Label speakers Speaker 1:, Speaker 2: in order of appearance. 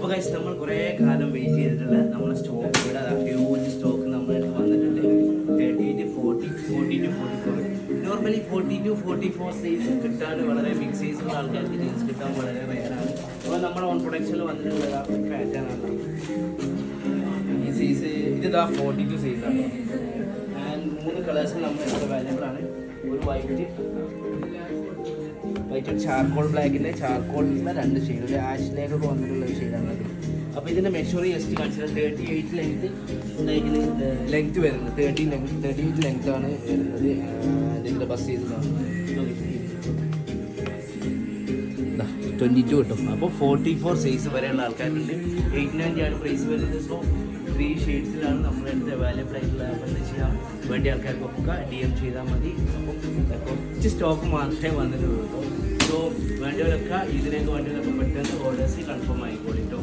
Speaker 1: അപ്പോൾ ഗൈസ് നമ്മൾ കുറേ കാലം വെയിറ്റ് ചെയ്തിട്ടുള്ള നമ്മുടെ സ്റ്റോക്ക് ഇവിടെ ഹ്യൂജ് സ്റ്റോക്ക് നമ്മുടെ അടുത്ത് വന്നിട്ടുണ്ട്. 30 to 40, 40 to 44. Normally 40 to 44 size കിട്ടാൻ വളരെ ബിഗ് സൈസുള്ള ആൾക്കാർക്ക് ജീൻസ് കിട്ടാൻ വളരെ റെയറാണ്. അപ്പോൾ നമ്മുടെ ഓൺ പ്രൊഡക്ഷനിൽ വന്നിട്ടുള്ള പാറ്റേൺ ആണ് ഈ സൈസ്. ഇതാ 42 സൈസാണ്. ആൻഡ് 3 കളേഴ്സ് നമ്മുടെ അടുത്ത് അവൈലബിൾ ആണ്. ഒരു വൈറ്റ് ചാർക്കോൾ ബ്ലാക്കിൻ്റെ ചാർക്കോളിൻ്റെ 2 ഷെയ്ഡ്, ഒരു ആഷിലേക്കൊക്കെ വന്നിട്ടുള്ള ഒരു ഷെയ്ഡാണ്. അപ്പോൾ ഇതിൻ്റെ മെഷർ ജസ്റ്റ് കാണിച്ചാൽ 38 ലെങ്ത് വരുന്നത്. 38 ലെങ്ത് ആണ് വരുന്നത്. ഇതിൻ്റെ ബസ് സൈസിലാണ് 22 കിട്ടും. അപ്പോൾ 44 സൈസ് വരെയുള്ള ആൾക്കാരുണ്ട്. 890 ആണ് പ്രൈസ് വരുന്നത്. സോ 3 ഷെയ്ഡ്സിലാണ് നമ്മുടെ അടുത്ത് അവൈലബിൾ ആയിട്ടുള്ള. അപ്പോൾ എന്താ ചെയ്യാം, വേണ്ടിയ ആൾക്കാർക്കൊക്കെ DM ചെയ്താൽ മതി. അപ്പോൾ കുറച്ച് സ്റ്റോക്ക് മാത്രമേ വന്നിട്ടുള്ളൂ. സോ വേണ്ടവരൊക്കെ ഇതിനൊക്കെ വേണ്ടിയവരൊക്കെ പെട്ടെന്ന് ഓർഡേഴ്സ് കൺഫേം ആയിക്കോളൂ കേട്ടോ.